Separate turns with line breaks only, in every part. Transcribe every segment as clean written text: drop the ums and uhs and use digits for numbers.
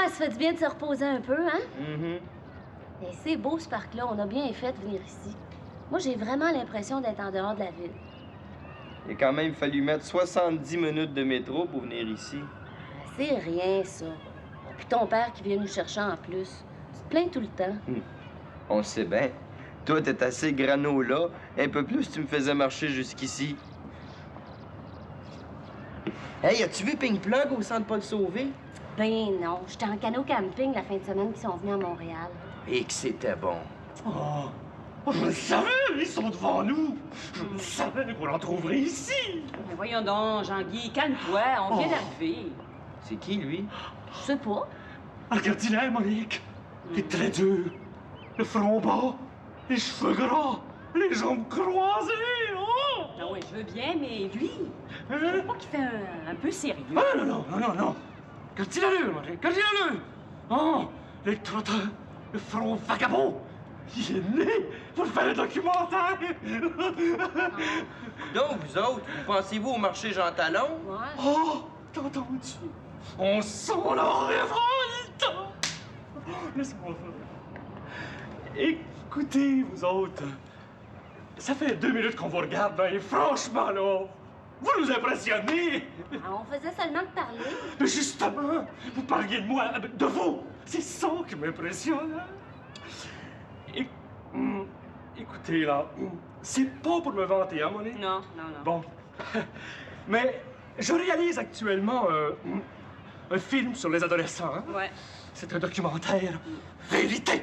ça fait du bien de se reposer un peu, hein?
Mm-hmm.
Et c'est beau, ce parc-là. On a bien fait de venir ici. Moi, j'ai vraiment l'impression d'être en dehors de la ville.
Il a quand même fallu mettre 70 minutes de métro pour venir ici.
C'est rien, ça. Puis ton père qui vient nous chercher en plus. Tu te plains tout le temps.
On le sait bien. Toi, t'es assez granola. Un peu plus, tu me faisais marcher jusqu'ici. Hey, as-tu vu Pink Plug au centre Paul Sauvé?
Ben non. J'étais en canot camping la fin de semaine qu'ils sont venus à Montréal.
Et que c'était bon.
Oh, je le savais, ils sont devant nous. Je le savais qu'on en trouverait ici.
Mais voyons donc, Jean-Guy, calme-toi, on vient d'arriver.
C'est qui, lui?
Je sais pas.
Regarde-les, Monique. Il est très dur. Le front bas, les cheveux gras, les jambes croisées. Oh!
Ah oui, je veux bien, mais lui, je
Hein?
trouve pas qu'il fait un peu sérieux.
Ah, non. Regardez l'allure, Monique, regardez l'allure. Oh, les trotteurs, le front vagabond. Il est né pour faire un documentaire.
Donc, vous autres, vous pensez-vous au marché Jean Talon?
Ouais.
Oh, t'as entendu? On sent la révolte! Laisse-moi faire. Écoutez, vous autres, ça fait 2 minutes qu'on vous regarde, ben, et franchement, là, vous nous impressionnez!
Ah, on faisait seulement de parler.
Mais justement, vous parliez de moi, de vous! C'est ça qui m'impressionne! Écoutez, là, c'est pas pour me vanter, hein, Monique?
Non.
Bon. Mais je réalise actuellement un film sur les adolescents. Hein?
Ouais.
C'est un documentaire vérité.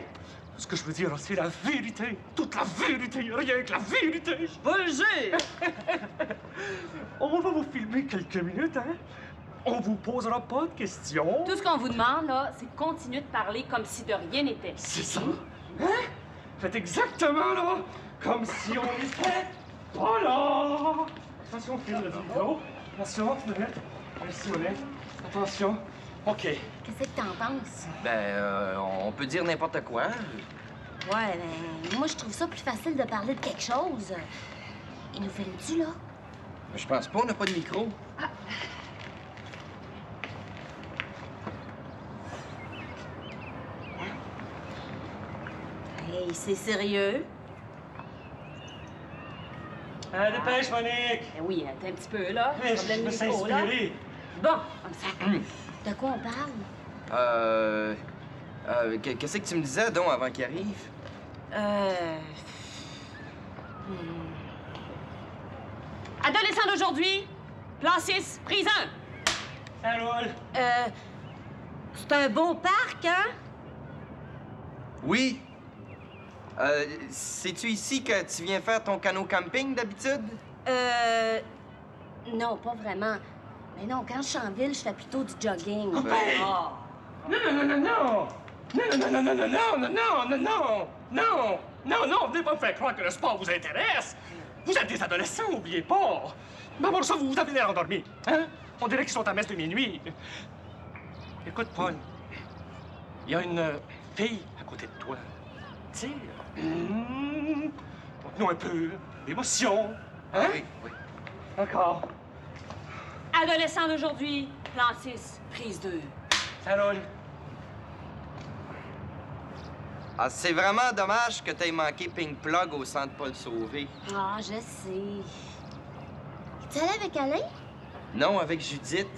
Ce que je veux dire, c'est la vérité. Toute la vérité, rien que la vérité.
Pas le jeu!
On va vous filmer quelques minutes, hein? On vous posera pas de questions.
Tout ce qu'on vous demande, là, c'est de continuer de parler comme si de rien n'était.
C'est ça. Hein? Faites exactement, là, comme si on était pas là. Attention, file le micro. Attention, Monette. Merci, Monette. Attention. OK.
Qu'est-ce que t'en penses?
Ben, on peut dire n'importe quoi.
Ouais, ben, moi, je trouve ça plus facile de parler de quelque chose. Il nous filme-tu, là?
Je pense pas, on n'a pas de micro.
Hey, c'est sérieux?
Dépêche, Monique.
Ben oui, attends un petit peu, là.
Je
Problème
me
de
suis
micro, là.
inspiré.
Bon, comme ça.
De quoi on parle?
Qu'est-ce que tu me disais, donc, avant qu'il arrive?
Adolescent d'aujourd'hui, plan 6, prise 1.
Ça roule.
C'est un beau parc, hein?
Oui. C'est-tu ici que tu viens faire ton canot camping d'habitude?
Non, pas vraiment. Mais non, quand je suis en ville, je fais plutôt du jogging.
Hey!
Ah.
Non, venez pas me faire croire que le sport vous intéresse. Vous êtes des adolescents, oubliez pas. Maman, ça, vous avez l'air endormi. Hein? On dirait qu'ils sont à messe de minuit. Écoute, Paul, il y a une fille à côté de toi. Tu sais, montre-nous un peu d'émotion. Hein?
Oui.
Encore.
Adolescent d'aujourd'hui, plan 6, prise 2.
Ça roule.
Ah, c'est vraiment dommage que t'aies manqué Pink Plug au centre Paul Sauvé.
Ah, je sais. Tu allé avec Alain?
Non, avec Judith.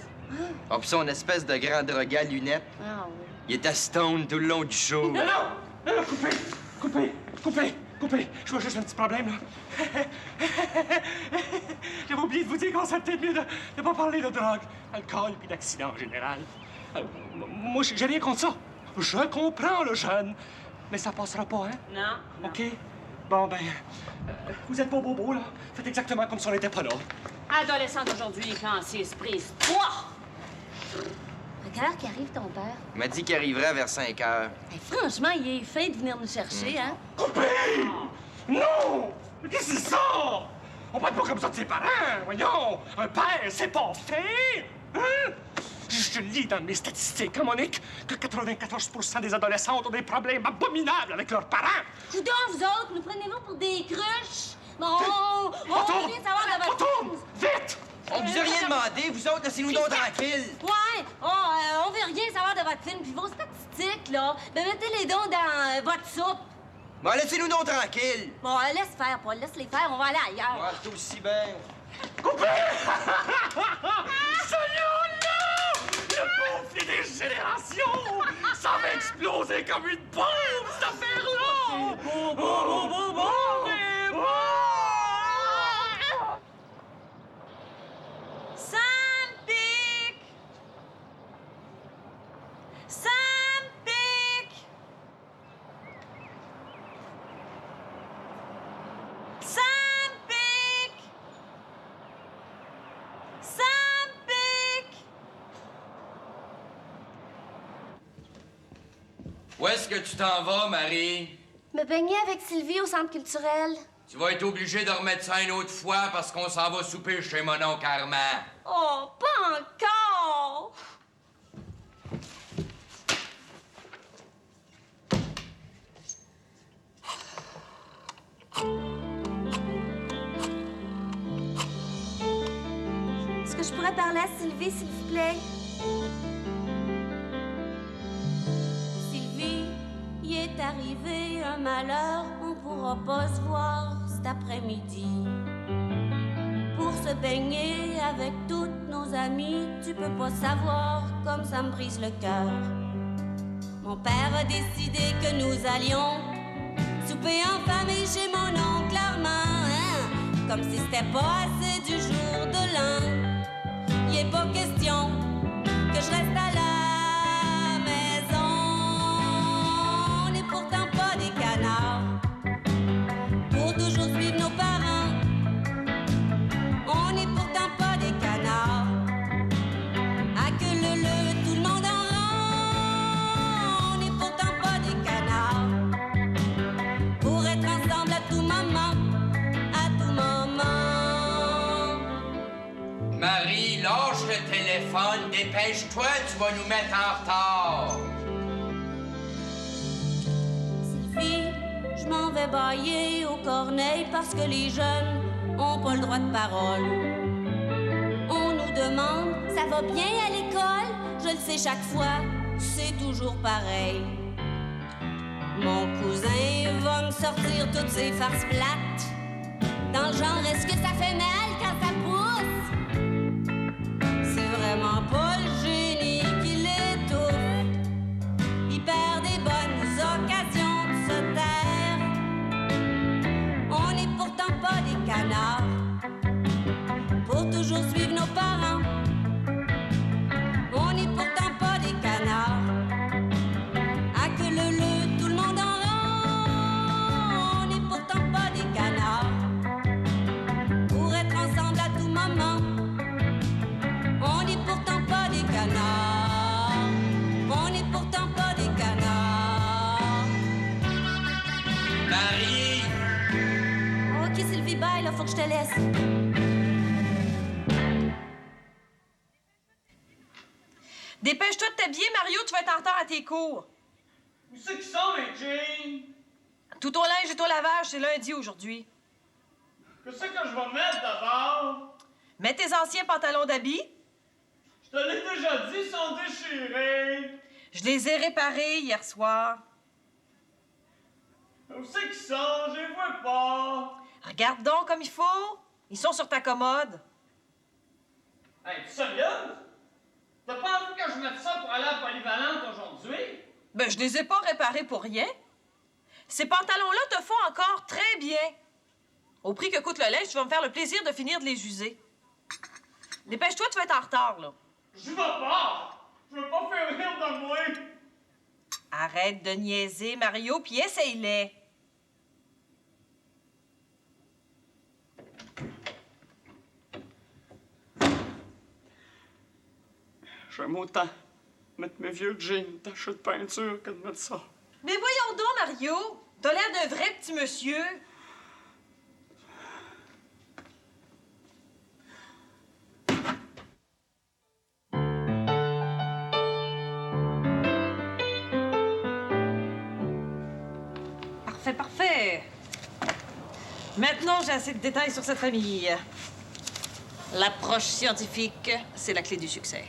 Oh, pis son espèce de grand drogué à lunettes.
Ah oui.
Il était stone tout le long du show.
Non, coupez. Je vois juste un petit problème, là. J'avais oublié de vous dire qu'on serait peut-être mieux de ne pas parler de drogue, alcool puis d'accidents en général. Moi, j'ai rien contre ça. Je comprends le jeune, mais ça passera pas, hein?
Non.
OK? Bon, ben, vous êtes pas bobo, là. Faites exactement comme si on n'était pas là.
Adolescent d'aujourd'hui, plan 6, prise 3.
À quelle heure qu'arrive ton père?
Il m'a dit qu'il arriverait vers 5 heures.
Hey, franchement, il est fin de venir nous chercher, hein?
Coupez! Non! Qu'est-ce que c'est ça? On parle pas comme ça de ses parents, voyons! Un père, c'est pas fait! Hein? Je lis dans mes statistiques, hein, Monique, que 94% des adolescents ont des problèmes abominables avec leurs parents!
Coudon, vous autres, nous prenez-vous pour des cruches? Bon, on
Retourne!
veut bien savoir de votre...
Retourne! Vite!
On vous a rien demandé, vous autres, laissez-nous donc tranquilles.
Ouais, on veut rien savoir de votre film. Puis vos statistiques, là, ben mettez les dons dans votre soupe.
Bon, laissez-nous donc tranquilles.
Bon, laisse faire, Paul, laisse les faire, on va aller ailleurs.
Ouais, c'est aussi bien.
Salut-là! Le conflit des générations! Ça va exploser comme une bombe, cette affaire-là!
Sam Pic! Sam Pic! Sam Pic! Sam Pic!
Où est-ce que tu t'en vas, Marie?
Me baigner avec Sylvie au centre culturel.
Tu vas être obligée de remettre ça une autre fois parce qu'on s'en va souper chez mon oncle Armand.
Oh, pas encore!
Est-ce que je pourrais parler à Sylvie, s'il vous plaît? Sylvie, il est arrivé un malheur, on pourra pas se voir cet après-midi. Pour se baigner avec toutes nos amies, tu peux pas savoir comme ça me brise le cœur. Mon père a décidé que nous allions souper en famille chez mon oncle Armand, hein? Comme si c'était pas assez du jour de l'an. Il est pas question que je reste à la maison. On n'est pourtant pas des canards pour toujours suivre nos parents. On n'est pourtant pas des canards à que le tout le monde en rend. On n'est pourtant pas des canards pour être ensemble à tout moment, à tout moment.
Marie, lâche le téléphone, dépêche-toi, tu vas nous mettre en retard.
Sylvie, je m'en vais bailler au Corneille parce que les jeunes ont pas le droit de parole. On nous demande, ça va bien à l'école? Je le sais chaque fois, c'est toujours pareil. Mon cousin va me sortir toutes ces farces plates. Dans le genre, est-ce que ça fait mal quand ça pousse? C'est vraiment pas le génie qui l'étouffe. Il perd des bonnes occasions de se taire. On n'est pourtant pas des canards pour toujours suivre nos parents. On n'est pourtant pas des canards à que le tout le monde en rend. On n'est pourtant pas des canards pour être ensemble à tout moment. On n'est pourtant pas des canards. On n'est pourtant pas des canards.
Marie!
Ok, Sylvie, bye, là, faut que je te laisse.
Dépêche-toi de t'habiller, Mario, tu vas être en retard à tes cours.
Où c'est qu'ils sont, les jeans?
Tout ton linge est au lavage, c'est lundi aujourd'hui.
Qu'est-ce que je vais mettre d'abord?
Mets tes anciens pantalons d'habits.
Je te l'ai déjà dit, ils sont déchirés.
Je les ai réparés hier soir.
Où c'est qu'ils sont? Je les vois pas.
Regarde donc comme il faut. Ils sont sur ta commode.
Hey, tu sérieuse? T'as pas envie que je mette ça pour aller à la polyvalente aujourd'hui?
Ben, je les ai pas réparés pour rien. Ces pantalons-là te font encore très bien. Au prix que coûte le linge, tu vas me faire le plaisir de finir de les user. Dépêche-toi, tu vas être en retard, là.
Je vais pas! Je veux pas faire rire de moi!
Arrête de niaiser, Mario, puis essaye-les.
J'aime autant mettre mes vieux jeans tachés de peinture que de mettre ça.
Mais voyons donc, Mario. T'as l'air d'un vrai petit monsieur. Parfait, parfait. Maintenant, j'ai assez de détails sur cette famille. L'approche scientifique, c'est la clé du succès.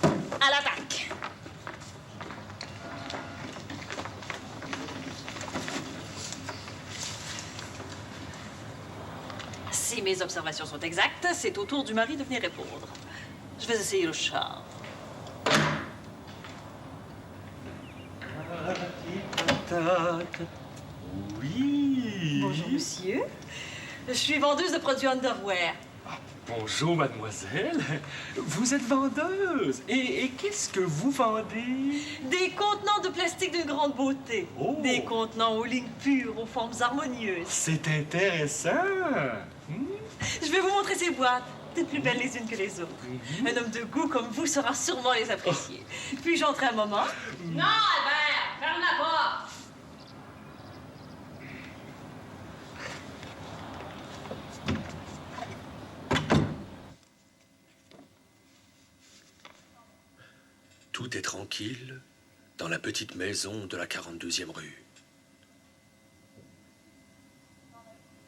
À l'attaque! Si mes observations sont exactes, c'est au tour du mari de venir répondre. Je vais essayer le char.
Oui.
Bonjour, monsieur. Je suis vendeuse de produits underwear.
Bonjour, mademoiselle. Vous êtes vendeuse. Et qu'est-ce que vous vendez?
Des contenants de plastique d'une grande beauté.
Oh.
Des contenants aux lignes pures, aux formes harmonieuses.
C'est intéressant.
Je vais vous montrer ces boîtes, toutes plus belles les unes que les autres. Un homme de goût comme vous saura sûrement les apprécier. Puis-je entrer un moment? Non, Albert! Ferme la porte!
Tout est tranquille dans la petite maison de la 42e rue.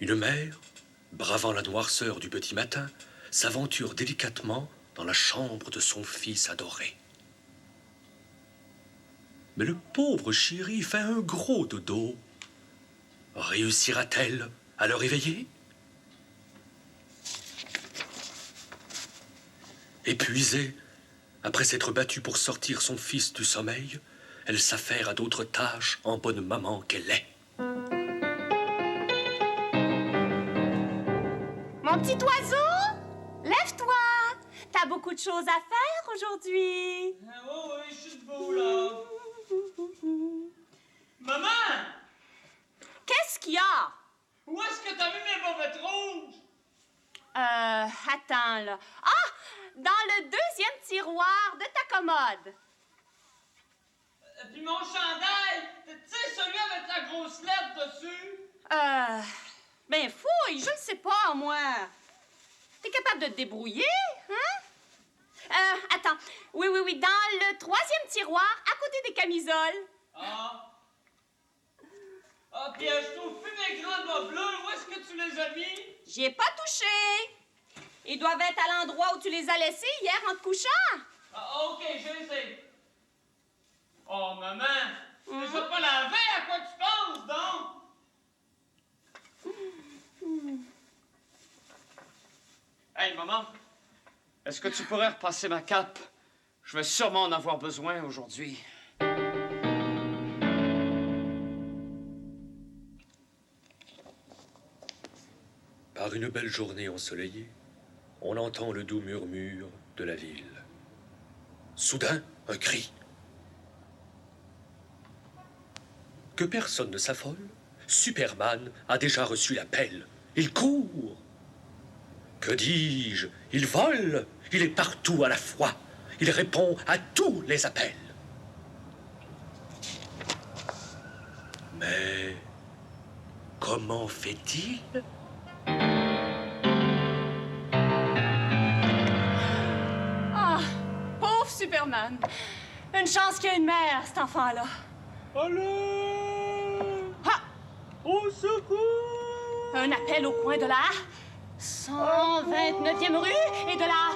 Une mère, bravant la noirceur du petit matin, s'aventure délicatement dans la chambre de son fils adoré. Mais le pauvre chéri fait un gros dodo. Réussira-t-elle à le réveiller? Épuisée, après s'être battue pour sortir son fils du sommeil, elle s'affaire à d'autres tâches en bonne maman qu'elle est.
Mon petit oiseau, lève-toi. T'as beaucoup de choses à faire aujourd'hui.
Oui, je suis debout, là. Maman!
Qu'est-ce qu'il y a?
Où est-ce que t'as mis mes bobettes rouges?
Attends, là. Ah! Dans le deuxième tiroir de ta commode.
Puis mon chandail, tu sais, celui avec la grosse lettre dessus?
Ben fouille, je ne sais pas, moi. T'es capable de te débrouiller, hein? Attends. Oui, dans le troisième tiroir, à côté des camisoles.
Puis je trouve plus mes grands bas bleus. Où est-ce que tu les as mis?
J'y ai pas touché. Ils doivent être à l'endroit où tu les as laissés hier en te couchant.
OK, je les ai. Oh, maman, tu les as pas lavés, à quoi tu penses, donc? Hey, maman, est-ce que tu pourrais repasser ma cape? Je vais sûrement en avoir besoin aujourd'hui.
Par une belle journée ensoleillée, on entend le doux murmure de la ville. Soudain, un cri. Que personne ne s'affole, Superman a déjà reçu l'appel. Il court. Que dis-je? Il vole. Il est partout à la fois. Il répond à tous les appels. Mais comment fait-il?
Superman. Une chance qu'il y a une mère, cet enfant-là.
Allô?
Ah!
Au secours!
Un appel au coin de la 129e rue et de la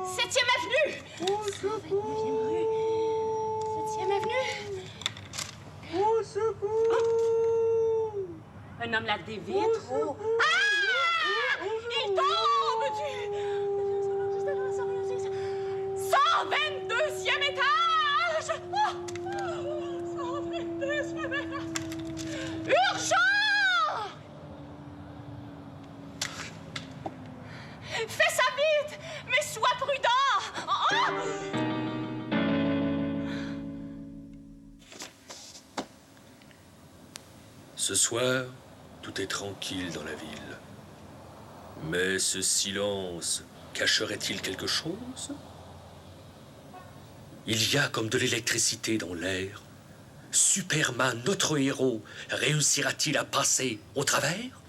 7e avenue.
Au secours!
7e avenue.
Au secours!
Un homme lave des vitres. Ah! Il tombe du 122e étage! Oh! 122e étage! Urgent! Fais ça vite, mais sois prudent! Oh!
Ce soir, tout est tranquille dans la ville. Mais ce silence cacherait-il quelque chose? Il y a comme de l'électricité dans l'air. Superman, notre héros, réussira-t-il à passer au travers?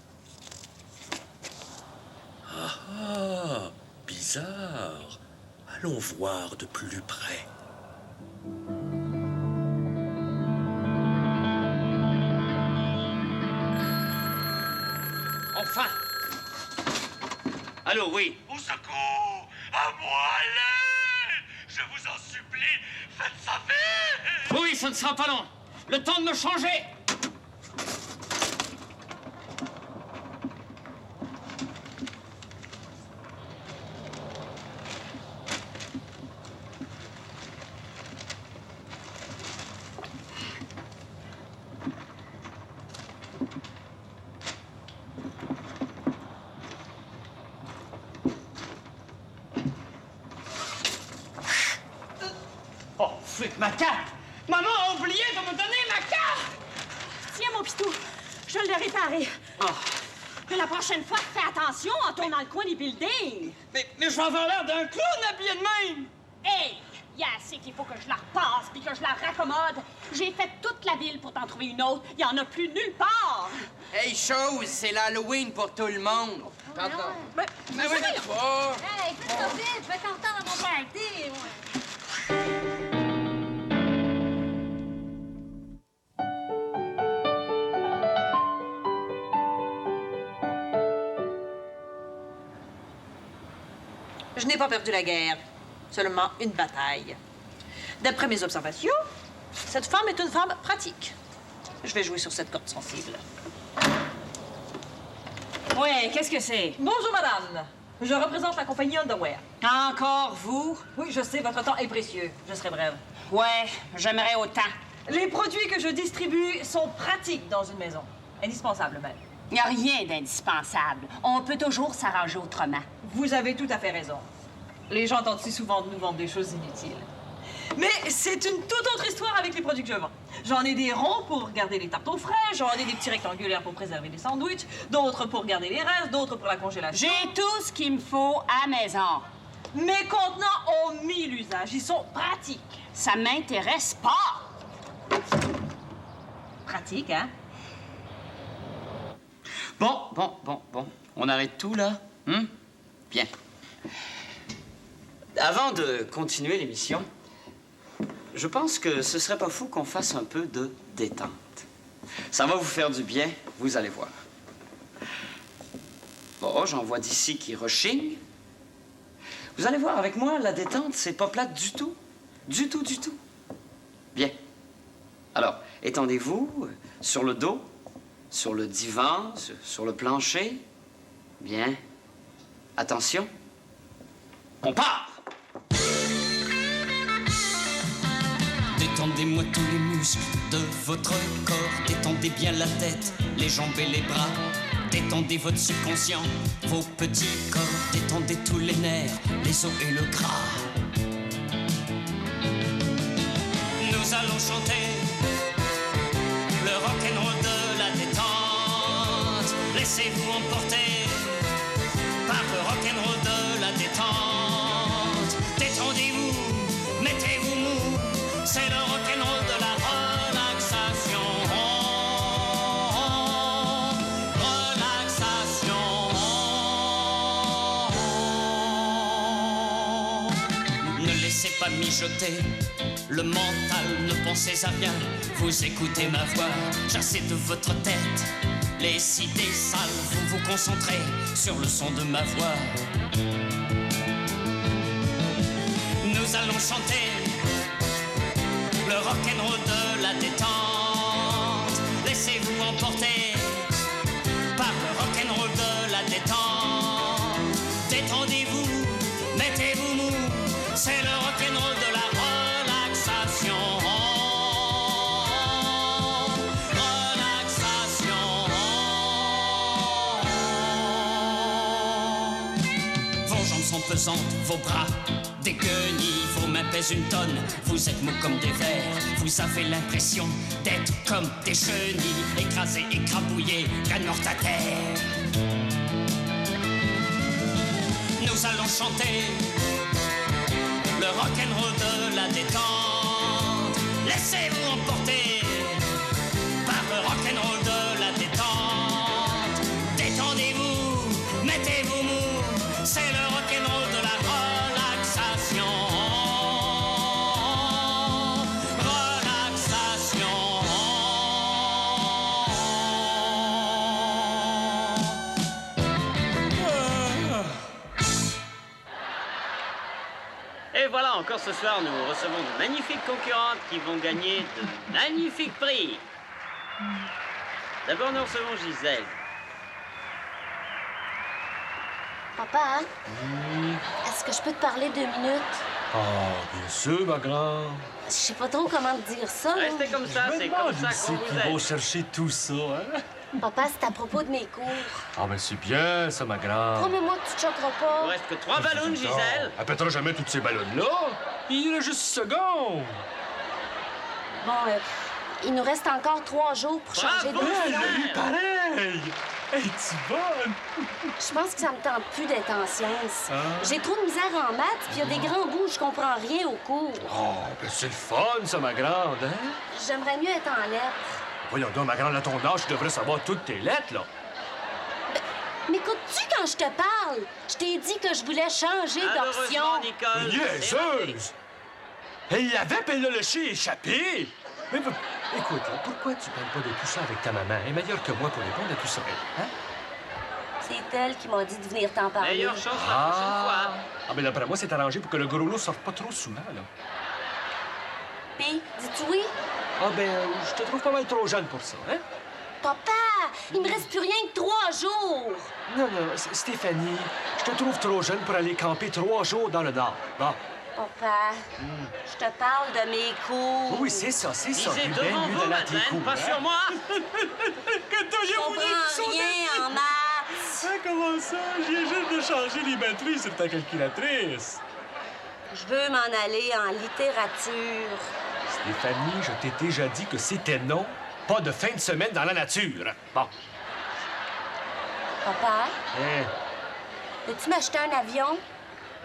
Ah, bizarre. Allons voir de plus près.
Enfin! Allô, oui.
Au secours! À moi, allez! Je vous en supplie, faites ça vite!
Oui, ça ne sera pas long. Le temps de me changer. Oh, flûte, ma carte! Maman a oublié de me donner ma carte!
Tiens, mon pitou, je l'ai réparé.
Oh.
Mais la prochaine fois, fais attention en tournant le coin des buildings.
Mais je vais avoir l'air d'un clown habillé de même!
Hey, il y a assez qu'il faut que je la repasse puis que je la raccommode. J'ai fait toute la ville pour t'en trouver une autre. Il y en a plus nulle part.
Hey, chose, c'est l'Halloween pour tout le monde. Pardon.
Mais
oui, pas.
Hey, fais ça vite, je vais t'entendre à mon party, moi.
Je n'ai pas perdu la guerre, seulement une bataille. D'après mes observations, cette femme est une femme pratique. Je vais jouer sur cette corde sensible.
Ouais, qu'est-ce que c'est?
Bonjour, madame. Je représente la compagnie Underwear.
Encore vous?
Oui, je sais, votre temps est précieux. Je serai brève.
Ouais, j'aimerais autant.
Les produits que je distribue sont pratiques dans une maison. Indispensables, même.
Il n'y a rien d'indispensable. On peut toujours s'arranger autrement.
Vous avez tout à fait raison. Les gens tentent si souvent de nous vendre des choses inutiles. Mais c'est une toute autre histoire avec les produits que je vends. J'en ai des ronds pour garder les tartes au frais, j'en ai des petits rectangulaires pour préserver les sandwichs, d'autres pour garder les restes, d'autres pour la congélation.
J'ai tout ce qu'il me faut à la maison.
Mes contenants ont 1000 usages. Ils sont pratiques.
Ça m'intéresse pas.
Pratiques, hein?
Bon. On arrête tout, là? Bien. Avant de continuer l'émission, je pense que ce serait pas fou qu'on fasse un peu de détente. Ça va vous faire du bien, vous allez voir. Bon, j'en vois d'ici qui rechignent. Vous allez voir, avec moi, la détente, c'est pas plate du tout. Du tout. Bien. Alors, étendez-vous sur le dos, sur le divan, sur le plancher. Bien. Attention. On part!
Détendez-moi tous les muscles de votre corps. Détendez bien la tête, les jambes et les bras. Détendez votre subconscient, vos petits corps. Détendez tous les nerfs, les os et le gras. Nous allons chanter le rock'n'roll de la détente. Laissez-vous emporter par le rock'n'roll de la détente. Détendez-vous, mettez-vous mou. C'est le rock'n'roll de la relaxation. Relaxation. Ne laissez pas mijoter le mental, ne pensez à rien. Vous écoutez ma voix, chassez de votre tête les idées sales. Vous vous concentrez sur le son de ma voix. Nous allons chanter le rock'n'roll de la détente. Laissez-vous emporter par le rock'n'roll de la détente. Détendez-vous, mettez-vous mou. C'est le rock'n'roll de la relaxation. Relaxation. Vos jambes sont pesantes, vos bras des guenilles, vos mains pèsent une tonne. Vous êtes mous comme des vers. Vous avez l'impression d'être comme des chenilles, écrasés, écrabouillés, graines mortes à terre. Nous allons chanter le rock'n'roll de la détente. Laissez-vous emporter par le rock'n'roll de la détente. Détendez-vous, mettez-vous mou. C'est le rock'n'roll de la relaxation.
Alors ce soir, nous recevons de magnifiques concurrentes qui vont gagner de magnifiques prix. D'abord, nous recevons Gisèle.
Papa, est-ce que je peux te parler 2 minutes?
Ah, bien sûr, ma grande.
Je sais pas trop comment te dire ça. là.
Restez comme ça, c'est comme ça qu'on vous
Ils vont
aime.
chercher tout ça, hein?
Papa, c'est à propos de mes cours.
Ah, ben c'est bien, ça, ma grande.
Promets-moi que tu te choqueras
Il
pas.
vous reste que 3 ballons, Gisèle.
Elle pètera jamais toutes ces ballons-là. Il reste juste 6 secondes.
Bon, il nous reste encore 3 jours pour changer de
Bravo,
mission.
Gisèle.
Pareil! Es-tu bonne?
Je pense que ça me tente plus d'être en sciences.
Ah.
J'ai trop de misère en maths, puis il y a des grands bouts où je comprends rien au cours.
Oh, ben c'est le fun, ça, ma grande, hein?
J'aimerais mieux être en lettres.
Voyons donc, ma grande, à ton âge, tu devrais savoir toutes tes lettres, là.
M'écoutes-tu quand je te parle? Je t'ai dit que je voulais changer d'option.
Malheureusement, Nicole.
Niaiseuse! Elle l'avait, puis elle l'a laissé échapper! Mais écoute, hein, pourquoi tu parles pas de tout ça avec ta maman? Elle est meilleure que moi pour répondre à tout ça, hein?
C'est elle qui m'a dit de venir t'en parler.
Meilleure chance la prochaine fois.
Ah, ben d'après moi, c'est arrangé pour que le gros lot sorte pas trop souvent, là.
Puis, dis-tu oui?
Ah, ben, je te trouve pas mal trop jeune pour ça, hein?
Papa, il me reste plus rien que 3 jours.
Non, Stéphanie, je te trouve trop jeune pour aller camper 3 jours dans le Nord. Bon.
Papa, je te parle de mes cours.
Oui, c'est ça, c'est ça.
Lisez
Tu es bien
devant
mieux
vous,
d'aller à tes
Madeleine,
cours,
pas
hein?
sur moi.
Je comprends rien en maths.
Ah, comment ça? J'ai juste de changer les batteries sur ta calculatrice.
Je veux m'en aller en littérature.
Stéphanie, je t'ai déjà dit que c'était non, pas de fin de semaine dans la nature. Bon.
Papa,
Hein?
peux-tu m'acheter un avion?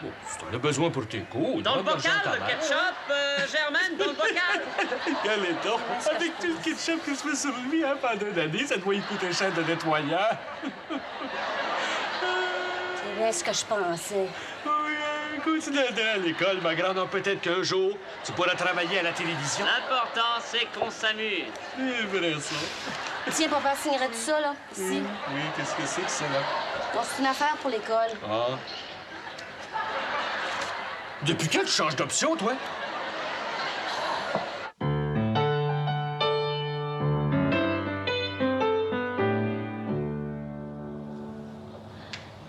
Bon, si t'en as besoin pour tes cours...
Dans le
donne
bocal,
l'argent à ta
le
mère.
ketchup, Germaine, dans le bocal.
Quel état! Avec tout le ketchup que je mets sur lui, hein, pendant une année, ça doit y coûter cher de nettoyant.
C'est bien ce que je pensais.
Oui, continue à aller à l'école, ma grande. Peut-être qu'un jour, tu pourras travailler à la télévision.
L'important, c'est qu'on s'amuse.
C'est vrai, ça.
Tiens, papa, signerais-tu ça, là? Ici.
Oui, qu'est-ce que c'est que ça, là?
Bon, c'est une affaire pour l'école.
Ah. Depuis quand tu changes d'option, toi?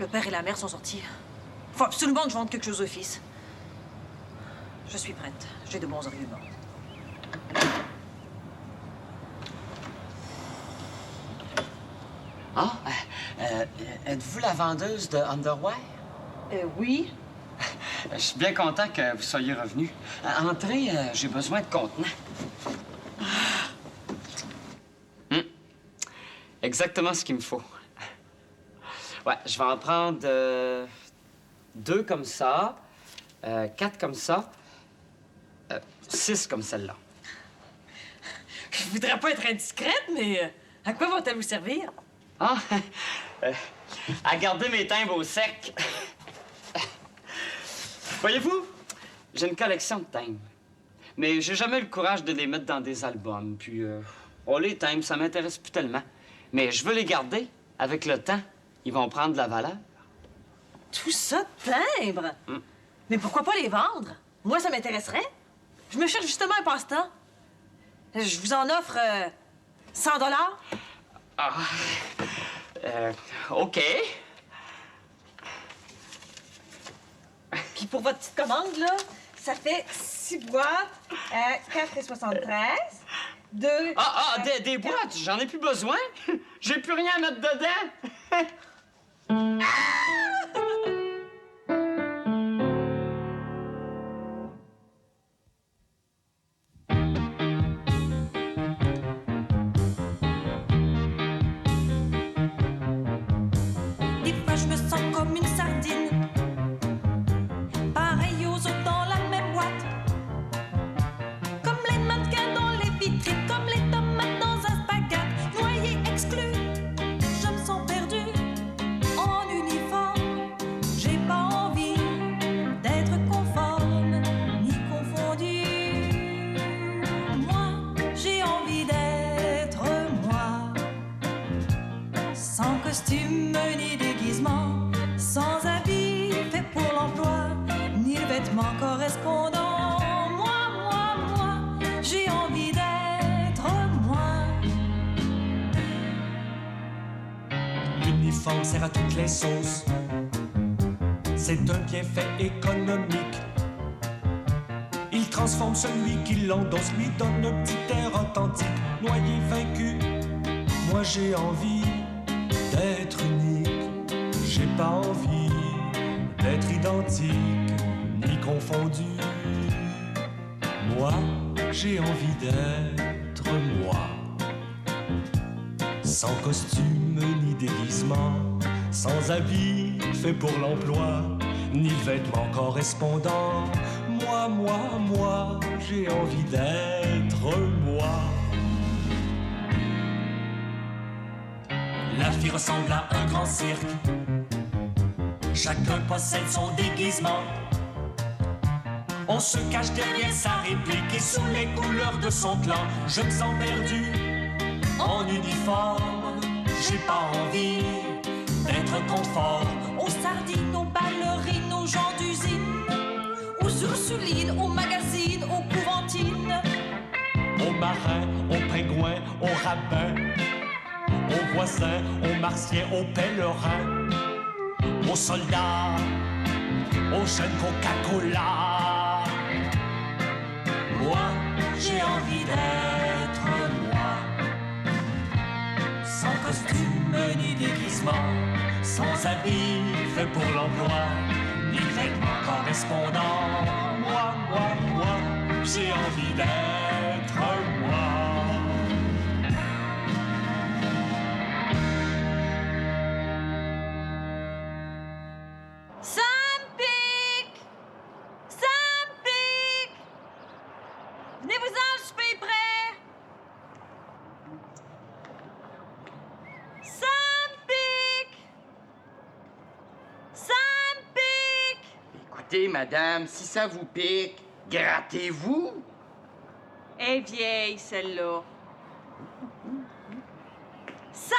Le père et la mère sont sortis. Faut absolument que je vende quelque chose au fils. Je suis prête. J'ai de bons arguments.
Ah, êtes-vous la vendeuse de Underwear?
Oui.
Je suis bien content que vous soyez revenu. Entrez, j'ai besoin de contenants. Exactement ce qu'il me faut. Ouais, je vais en prendre 2 comme ça, 4 comme ça, 6 comme celle-là.
Je voudrais pas être indiscrète, mais à quoi vont-elles vous servir?
Ah, à garder mes timbres au sec. Voyez-vous, j'ai une collection de timbres. Mais j'ai jamais eu le courage de les mettre dans des albums. Puis, les timbres, ça m'intéresse plus tellement. Mais je veux les garder. Avec le temps, ils vont prendre de la valeur.
Tout ça de timbres? Mais pourquoi pas les vendre? Moi, ça m'intéresserait. Je me cherche justement un passe-temps. Je vous en offre 100 $.
Ah, OK.
Puis pour votre petite commande, là, ça fait 6 boîtes à 4,73. 2...
Des boîtes, j'en ai plus besoin. J'ai plus rien à mettre dedans.
Des fois je me sens comme une sardine, pareil aux autres dans la même boîte, comme les mannequins dans les vitrines, comme les tomates dans un spaghette, noyé, exclu, je me sens perdue en uniforme, j'ai pas envie d'être conforme ni confondue. Moi, j'ai envie d'être moi, sans costume ni déguisement, sans habit fait pour l'emploi, ni vêtements correspondants.
l'uniforme sert à toutes les sauces. C'est un bienfait économique. Il transforme celui qui l'endosse, lui donne un petit air authentique. Noyé, vaincu, moi j'ai envie d'être unique. J'ai pas envie d'être identique ni confondu. Moi, j'ai envie d'être moi. Sans costume ni déguisement, sans habit fait pour l'emploi, ni vêtements correspondants. Moi, j'ai envie d'être moi. La vie ressemble à un grand cirque. Chacun possède son déguisement. On se cache derrière sa réplique et sous les couleurs de son clan. Je me sens perdu en uniforme. J'ai pas envie d'être conforme.
Aux sardines, aux ballerines, aux gens d'usine, aux Ursulines, aux magazines, aux couventines,
Aux marins, aux pingouins, aux rabbins, aux voisins, aux martiens, aux pèlerins, aux soldats, aux jeunes Coca-Cola. Moi, j'ai envie d'être moi. Sans costume ni déguisement, sans habit fait pour l'emploi, ni vêtements correspondants. Moi, j'ai envie d'être moi.
Ça me pique! Ça me pique! Venez-vous-en, le souper est prêt! Ça me pique! Ça me pique!
Écoutez, madame, si ça vous pique, grattez-vous.
Elle est vieille, celle-là.
Ça